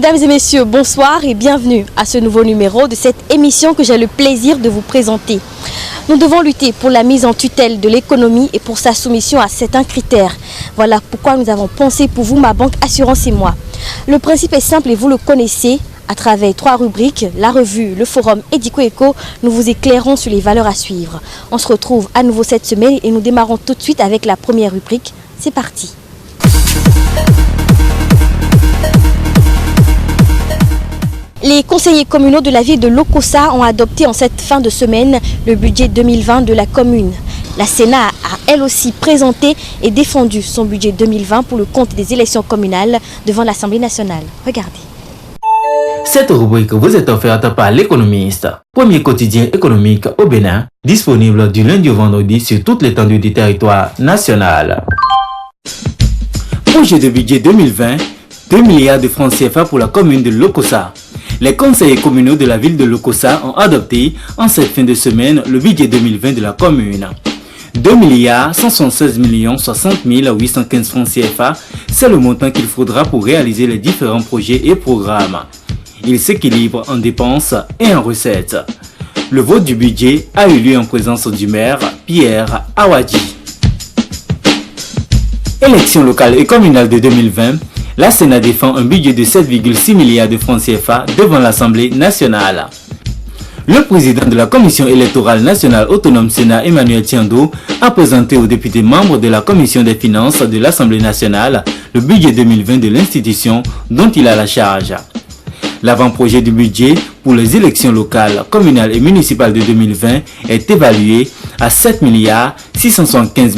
Mesdames et messieurs, bonsoir et bienvenue à ce nouveau numéro de cette émission que j'ai le plaisir de vous présenter. Nous devons lutter pour la mise en tutelle de l'économie et pour sa soumission à certains critères. Voilà pourquoi nous avons pensé pour vous Ma Banque Assurance et moi. Le principe est simple et vous le connaissez. À travers 3 rubriques, la revue, le forum Edico, nous vous éclairons sur les valeurs à suivre. On se retrouve à nouveau cette semaine et nous démarrons tout de suite avec la première rubrique. C'est parti. Les conseillers communaux de la ville de Lokossa ont adopté en cette fin de semaine le budget 2020 de la commune. La Sénat a elle aussi présenté et défendu son budget 2020 pour le compte des élections communales devant l'Assemblée nationale. Regardez. Cette rubrique vous est offerte par l'Économiste, premier quotidien économique au Bénin, disponible du lundi au vendredi sur toute l'étendue du territoire national. Projet de budget 2020, 2 milliards de francs CFA pour la commune de Lokossa. Les conseillers communaux de la ville de Lokossa ont adopté en cette fin de semaine le budget 2020 de la commune. 2 milliards 176 60 815 francs CFA, c'est le montant qu'il faudra pour réaliser les différents projets et programmes. Il s'équilibre en dépenses et en recettes. Le vote du budget a eu lieu en présence du maire Pierre Awadji. Élections locales et communales de 2020, la Sénat défend un budget de 7,6 milliards de francs CFA devant l'Assemblée nationale. Le président de la Commission électorale nationale autonome Sénat, Emmanuel Tiando, a présenté aux députés membres de la Commission des finances de l'Assemblée nationale le budget 2020 de l'institution dont il a la charge. L'avant-projet du budget pour les élections locales, communales et municipales de 2020 est évalué à 7 milliards 675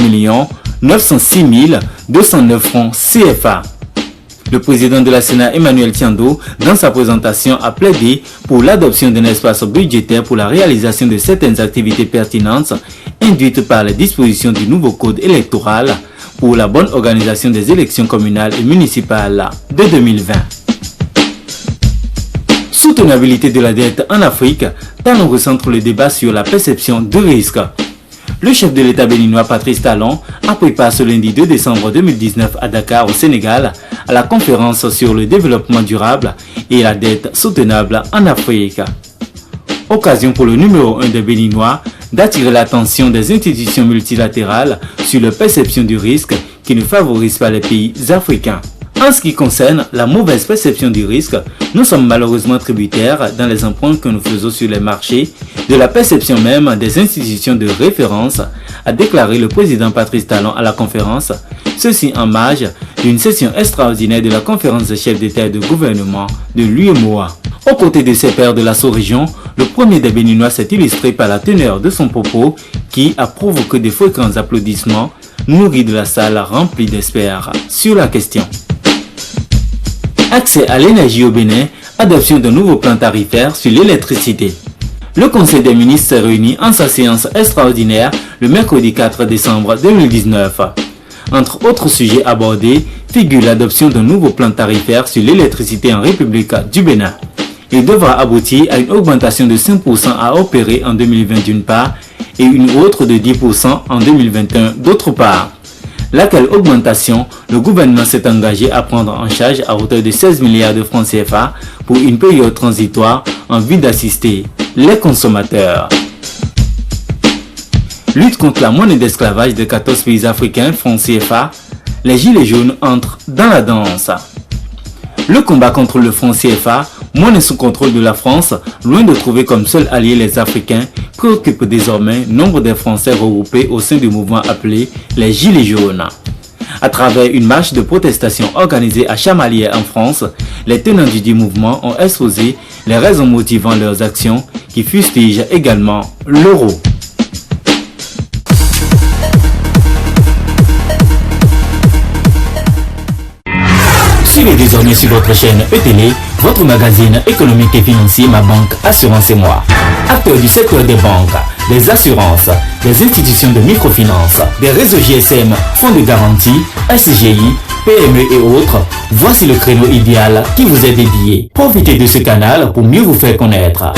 906 209 francs CFA. Le président de la Sénat, Emmanuel Tiando, dans sa présentation, a plaidé pour l'adoption d'un espace budgétaire pour la réalisation de certaines activités pertinentes induites par les dispositions du nouveau code électoral pour la bonne organisation des élections communales et municipales de 2020. Soutenabilité de la dette en Afrique, Talon recentre le débat sur la perception de risque. Le chef de l'État béninois Patrice Talon a pris part ce lundi 2 décembre 2019 à Dakar au Sénégal à la conférence sur le développement durable et la dette soutenable en Afrique. Occasion pour le numéro 1 des Béninois d'attirer l'attention des institutions multilatérales sur la perception du risque qui ne favorise pas les pays africains. En ce qui concerne la mauvaise perception du risque, nous sommes malheureusement tributaires dans les emprunts que nous faisons sur les marchés de la perception même des institutions de référence, a déclaré le président Patrice Talon à la conférence, ceci en marge d'une session extraordinaire de la conférence des chefs d'État et de gouvernement de l'UEMOA. Aux côtés de ses pairs de la sous-région, le premier des Béninois s'est illustré par la teneur de son propos qui a provoqué de fréquents applaudissements nourris de la salle remplie d'experts sur la question. Accès à l'énergie au Bénin, adoption d'un nouveau plan tarifaire sur l'électricité. Le Conseil des ministres s'est réuni en sa séance extraordinaire le mercredi 4 décembre 2019. Entre autres sujets abordés, figure l'adoption d'un nouveau plan tarifaire sur l'électricité en République du Bénin. Il devra aboutir à une augmentation de 5% à opérer en 2020 d'une part et une autre de 10% en 2021 d'autre part. Laquelle augmentation le gouvernement s'est engagé à prendre en charge à hauteur de 16 milliards de francs CFA pour une période transitoire en vue d'assister les consommateurs. Lutte contre la monnaie d'esclavage de 14 pays africains, francs CFA, les gilets jaunes entrent dans la danse. Le combat contre le franc CFA, monnaie sous contrôle de la France, loin de trouver comme seul allié les Africains, préoccupe désormais nombre des Français regroupés au sein du mouvement appelé les Gilets jaunes. À travers une marche de protestation organisée à Chamalières en France, les tenants du mouvement ont exposé les raisons motivant leurs actions qui fustigent également l'euro. Suivez désormais sur votre chaîne ETélé, votre magazine économique et financier Ma Banque Assurance et moi. Acteurs du secteur des banques, des assurances, des institutions de microfinance, des réseaux GSM, fonds de garantie, SCGI, PME et autres, voici le créneau idéal qui vous est dédié. Profitez de ce canal pour mieux vous faire connaître.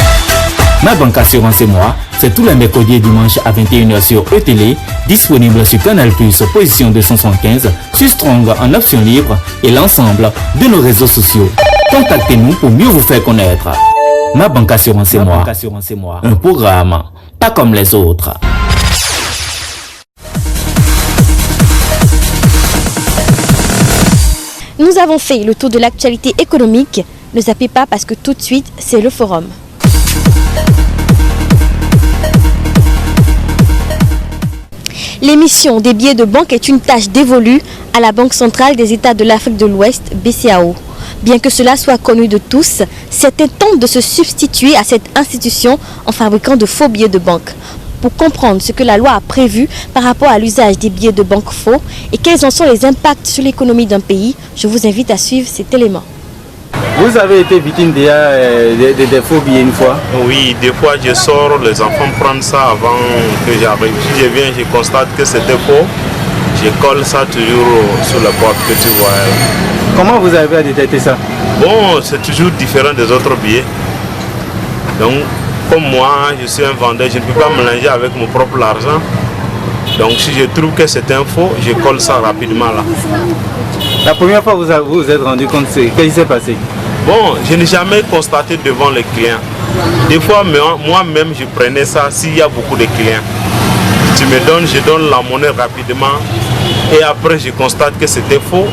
Ma Banque Assurance et moi, c'est tous les mercredis et dimanches à 21h sur ETélé, disponible sur Canal+, position 275, sur Strong en option libre et l'ensemble de nos réseaux sociaux. Contactez-nous pour mieux vous faire connaître. Ma banque assurance et moi. Un programme pas comme les autres. Nous avons fait le tour de l'actualité économique. Ne zappez pas parce que tout de suite, c'est le forum. L'émission des billets de banque est une tâche dévolue à la Banque centrale des États de l'Afrique de l'Ouest, BCAO. Bien que cela soit connu de tous, certains tentent de se substituer à cette institution en fabriquant de faux billets de banque. Pour comprendre ce que la loi a prévu par rapport à l'usage des billets de banque faux et quels en sont les impacts sur l'économie d'un pays, je vous invite à suivre cet élément. Vous avez été victime déjà des faux billets une fois? Oui, des fois je sors, les enfants prennent ça avant que j'arrive. Si je viens, je constate que c'était faux. Je colle ça toujours sur la porte que tu vois. Comment vous arrivez à détecter ça? Bon, c'est toujours différent des autres billets. Donc, comme moi, je suis un vendeur, je ne peux pas mélanger avec mon propre argent. Donc, si je trouve que c'est un faux, je colle ça rapidement là. La première fois, vous vous êtes rendu compte, qu'est-ce qui s'est passé? Bon, je n'ai jamais constaté devant les clients. Des fois, moi-même, je prenais ça s'il y a beaucoup de clients. Tu me donnes, je donne la monnaie rapidement. Et après, je constate que c'était faux.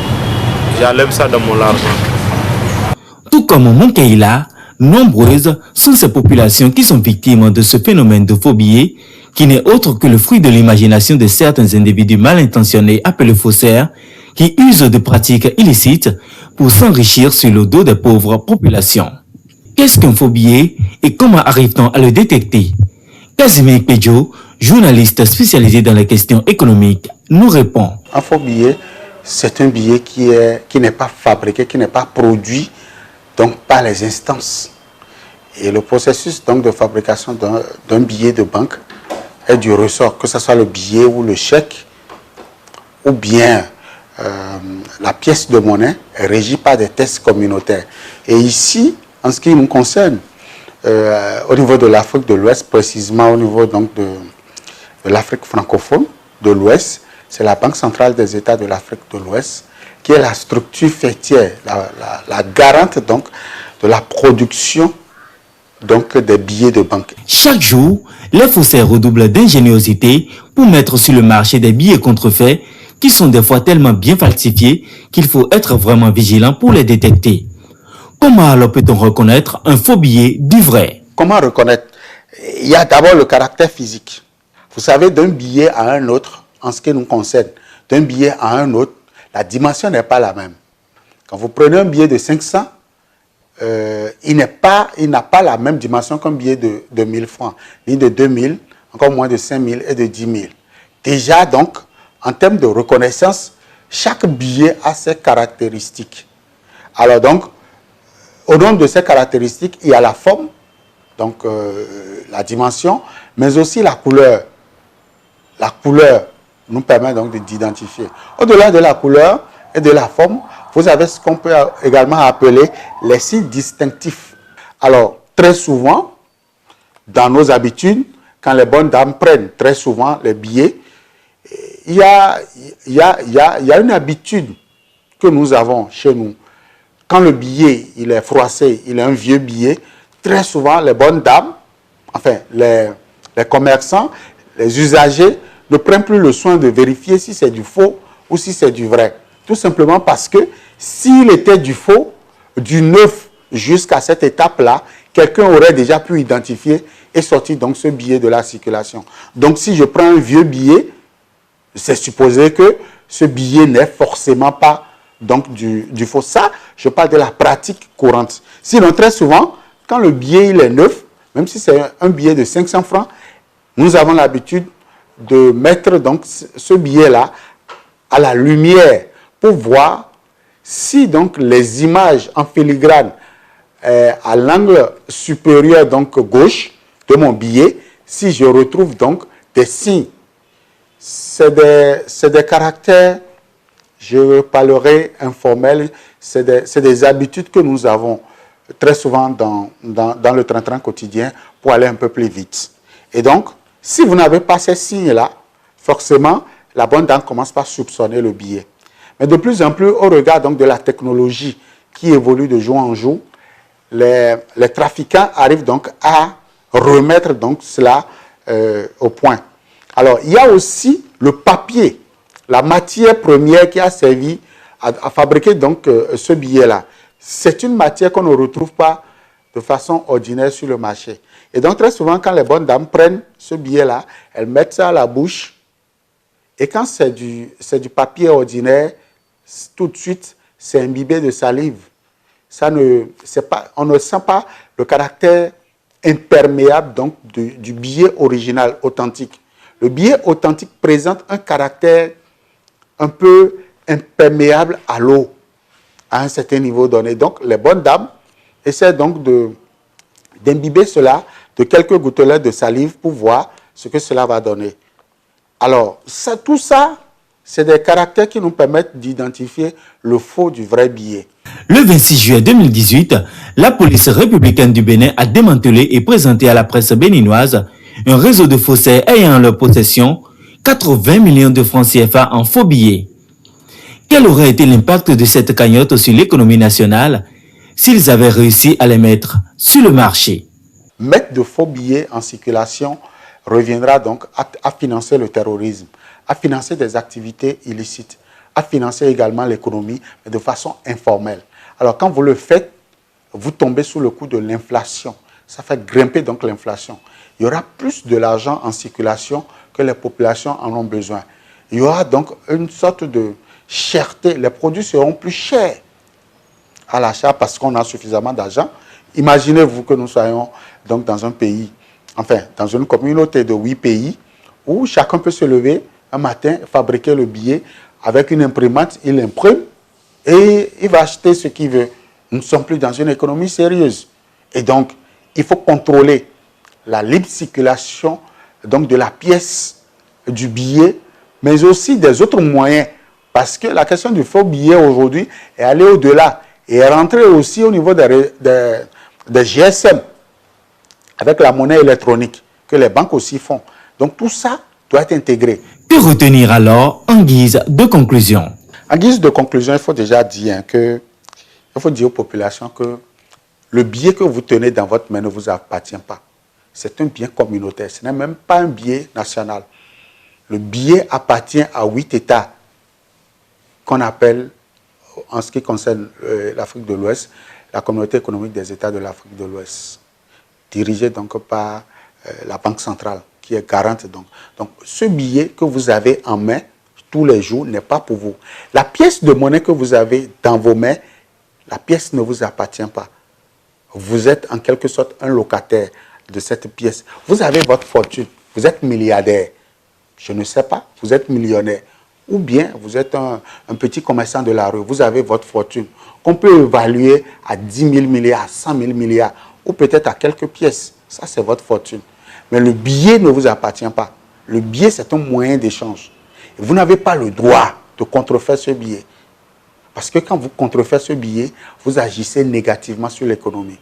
J'enlève ça dans mon argent. Tout comme Monkeïla, nombreuses sont ces populations qui sont victimes de ce phénomène de faux billets, qui n'est autre que le fruit de l'imagination de certains individus mal intentionnés appelés faussaires, qui usent de pratiques illicites pour s'enrichir sur le dos des pauvres populations. Qu'est-ce qu'un faux billet et comment arrive-t-on à le détecter? Casimir Pedjo, journaliste spécialisé dans les questions économiques, nous répond. Un faux billet, c'est un billet qui n'est pas fabriqué, qui n'est pas produit donc, par les instances. Et le processus donc, de fabrication d'un billet de banque est du ressort, que ce soit le billet ou le chèque, ou bien la pièce de monnaie est régie par des tests communautaires. Et ici, en ce qui nous concerne, au niveau de l'Afrique de l'Ouest, précisément au niveau donc, de l'Afrique francophone de l'Ouest, c'est la Banque centrale des États de l'Afrique de l'Ouest qui est la structure faîtière, la garante donc, de la production donc, des billets de banque. Chaque jour, les faussaires redoublent d'ingéniosité pour mettre sur le marché des billets contrefaits qui sont des fois tellement bien falsifiés qu'il faut être vraiment vigilant pour les détecter. Comment alors peut-on reconnaître un faux billet du vrai? Comment reconnaître? Il y a d'abord le caractère physique. Vous savez, d'un billet à un autre, en ce qui nous concerne, d'un billet à un autre, la dimension n'est pas la même. Quand vous prenez un billet de 500, il n'a pas la même dimension qu'un billet de 1000 francs, ni de 2000, encore moins de 5000 et de 10 000. Déjà, donc, en termes de reconnaissance, chaque billet a ses caractéristiques. Alors donc, au nom de ces caractéristiques, il y a la forme, donc la dimension, mais aussi la couleur. La couleur nous permet donc d'identifier. Au-delà de la couleur et de la forme, vous avez ce qu'on peut également appeler les signes distinctifs. Alors, très souvent, dans nos habitudes, quand les bonnes dames prennent très souvent les billets, il y a une habitude que nous avons chez nous. Quand le billet il est froissé, il est un vieux billet, très souvent les bonnes dames, enfin les commerçants, les usagers ne prennent plus le soin de vérifier si c'est du faux ou si c'est du vrai. Tout simplement parce que s'il était du faux, du neuf jusqu'à cette étape-là, quelqu'un aurait déjà pu identifier et sortir donc ce billet de la circulation. Donc si je prends un vieux billet, c'est supposé que ce billet n'est forcément pas donc du faux. Ça, je parle de la pratique courante. Sinon, très souvent, quand le billet il est neuf, même si c'est un billet de 500 francs, nous avons l'habitude de mettre donc ce billet-là à la lumière pour voir si donc les images en filigrane à l'angle supérieur donc gauche de mon billet, si je retrouve donc des signes. C'est des caractères, je parlerai informels, c'est des habitudes que nous avons très souvent dans le train-train quotidien pour aller un peu plus vite. Et donc, si vous n'avez pas ces signes-là, forcément, la bonne dame commence par soupçonner le billet. Mais de plus en plus, au regard donc de la technologie qui évolue de jour en jour, les trafiquants arrivent donc à remettre donc cela au point. Alors, il y a aussi le papier, la matière première qui a servi à fabriquer donc ce billet-là. C'est une matière qu'on ne retrouve pas de façon ordinaire sur le marché. Et donc, très souvent, quand les bonnes dames prennent ce billet-là, elles mettent ça à la bouche. Et quand c'est du papier ordinaire, tout de suite, c'est imbibé de salive. On ne sent pas le caractère imperméable donc, du billet original, authentique. Le billet authentique présente un caractère un peu imperméable à l'eau, à un certain niveau donné. Donc, les bonnes dames essaient donc d'imbiber cela de quelques gouttelettes de salive pour voir ce que cela va donner. Alors, tout ça, c'est des caractères qui nous permettent d'identifier le faux du vrai billet. Le 26 juillet 2018, la police républicaine du Bénin a démantelé et présenté à la presse béninoise un réseau de faussaires ayant en leur possession 80 millions de francs CFA en faux billets. Quel aurait été l'impact de cette cagnotte sur l'économie nationale s'ils avaient réussi à les mettre sur le marché? Mettre de faux billets en circulation reviendra donc à financer le terrorisme, à financer des activités illicites, à financer également l'économie, mais de façon informelle. Alors quand vous le faites, vous tombez sous le coup de l'inflation. Ça fait grimper donc l'inflation. Il y aura plus de l'argent en circulation que les populations en ont besoin. Il y aura donc une sorte de cherté. Les produits seront plus chers à l'achat parce qu'on a suffisamment d'argent. Imaginez-vous que nous soyons donc dans un pays, enfin dans une communauté de 8 pays où chacun peut se lever un matin, fabriquer le billet avec une imprimante, il imprime et il va acheter ce qu'il veut. Nous ne sommes plus dans une économie sérieuse. Et donc, il faut contrôler la libre circulation donc de la pièce du billet, mais aussi des autres moyens. Parce que la question du faux billet aujourd'hui est allée au-delà et est rentrée aussi au niveau des GSM, avec la monnaie électronique, que les banques aussi font. Donc tout ça doit être intégré. Que retenir alors en guise de conclusion? En guise de conclusion, il faut déjà dire il faut dire aux populations que le billet que vous tenez dans votre main ne vous appartient pas. C'est un bien communautaire, ce n'est même pas un billet national. Le billet appartient à 8 États qu'on appelle, en ce qui concerne l'Afrique de l'Ouest, la communauté économique des États de l'Afrique de l'Ouest, dirigée donc par la Banque centrale, qui est garante. Donc, ce billet que vous avez en main tous les jours n'est pas pour vous. La pièce de monnaie que vous avez dans vos mains, la pièce ne vous appartient pas. Vous êtes en quelque sorte un locataire de cette pièce. Vous avez votre fortune, vous êtes milliardaire. Je ne sais pas, vous êtes millionnaire. Ou bien vous êtes un petit commerçant de la rue, vous avez votre fortune, qu'on peut évaluer à 10 000 milliards, à 100 000 milliards, ou peut-être à quelques pièces. Ça, c'est votre fortune. Mais le billet ne vous appartient pas. Le billet, c'est un moyen d'échange. Vous n'avez pas le droit de contrefaire ce billet. Parce que quand vous contrefaites ce billet, vous agissez négativement sur l'économie.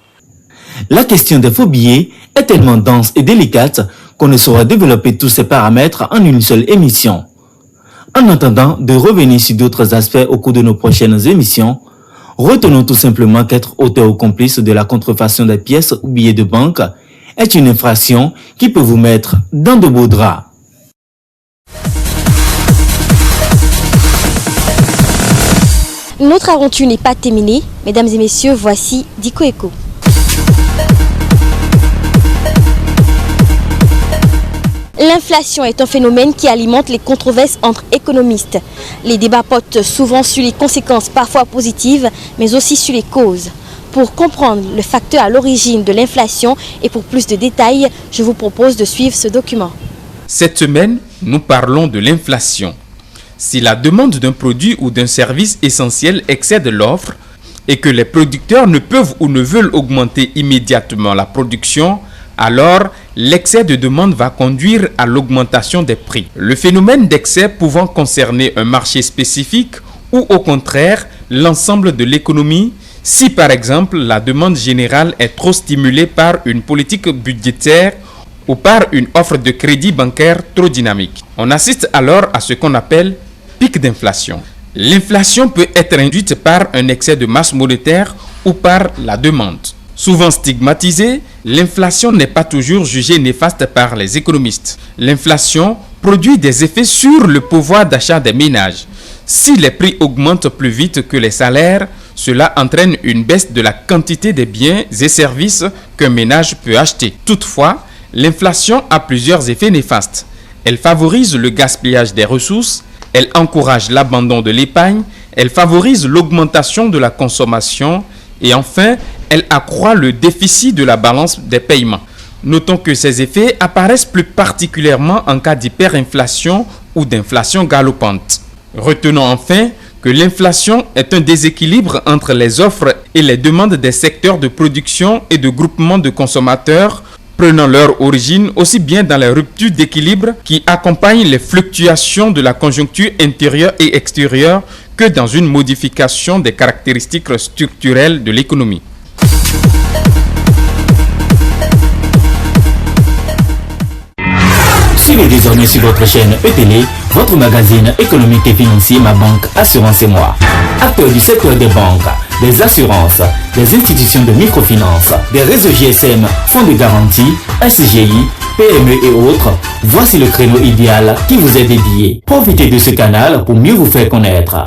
La question des faux billets est tellement dense et délicate qu'on ne saura développer tous ces paramètres en une seule émission. En attendant de revenir sur d'autres aspects au cours de nos prochaines émissions, retenons tout simplement qu'être auteur ou complice de la contrefaçon des pièces ou billets de banque est une infraction qui peut vous mettre dans de beaux draps. Notre aventure n'est pas terminée. Mesdames et messieurs, voici Diko Eko. L'inflation est un phénomène qui alimente les controverses entre économistes. Les débats portent souvent sur les conséquences parfois positives, mais aussi sur les causes. Pour comprendre le facteur à l'origine de l'inflation et pour plus de détails, je vous propose de suivre ce document. Cette semaine, nous parlons de l'inflation. Si la demande d'un produit ou d'un service essentiel excède l'offre et que les producteurs ne peuvent ou ne veulent augmenter immédiatement la production, alors l'excès de demande va conduire à l'augmentation des prix. Le phénomène d'excès pouvant concerner un marché spécifique ou au contraire l'ensemble de l'économie, si par exemple la demande générale est trop stimulée par une politique budgétaire ou par une offre de crédit bancaire trop dynamique. On assiste alors à ce qu'on appelle pic d'inflation. L'inflation peut être induite par un excès de masse monétaire ou par la demande. Souvent stigmatisée, l'inflation n'est pas toujours jugée néfaste par les économistes. L'inflation produit des effets sur le pouvoir d'achat des ménages. Si les prix augmentent plus vite que les salaires, cela entraîne une baisse de la quantité des biens et services qu'un ménage peut acheter. Toutefois, l'inflation a plusieurs effets néfastes. Elle favorise le gaspillage des ressources, elle encourage l'abandon de l'épargne, elle favorise l'augmentation de la consommation et enfin, elle accroît le déficit de la balance des paiements. Notons que ces effets apparaissent plus particulièrement en cas d'hyperinflation ou d'inflation galopante. Retenons enfin que l'inflation est un déséquilibre entre les offres et les demandes des secteurs de production et de groupements de consommateurs, prenant leur origine aussi bien dans les ruptures d'équilibre qui accompagnent les fluctuations de la conjoncture intérieure et extérieure que dans une modification des caractéristiques structurelles de l'économie. Suivez désormais sur votre chaîne ETélé, votre magazine économique et financier Ma Banque Assurance et Moi. Acteurs du secteur des banques, des assurances, des institutions de microfinance, des réseaux GSM, fonds de garantie, SCGI, PME et autres, voici le créneau idéal qui vous est dédié. Profitez de ce canal pour mieux vous faire connaître.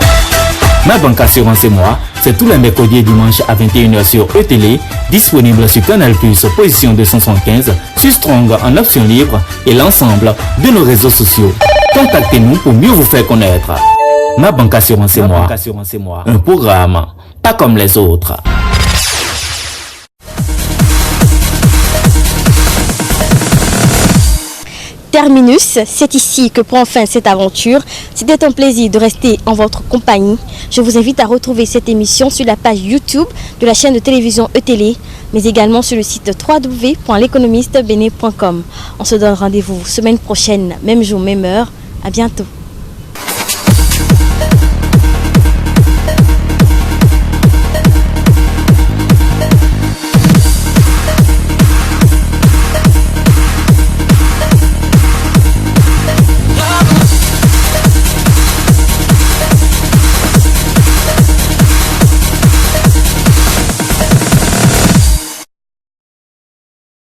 Ma Banque Assurance et Moi, c'est tous les mercredis et dimanches à 21h sur ETélé, disponible sur Canal+, position 275, sur Strong en option libre et l'ensemble de nos réseaux sociaux. Contactez-nous pour mieux vous faire connaître. Ma Banque Assurance et Moi, un programme pas comme les autres. Terminus, c'est ici que prend fin cette aventure. C'était un plaisir de rester en votre compagnie. Je vous invite à retrouver cette émission sur la page YouTube de la chaîne de télévision ETélé, mais également sur le site www.l'économistebene.com. On se donne rendez-vous semaine prochaine, même jour, même heure. À bientôt.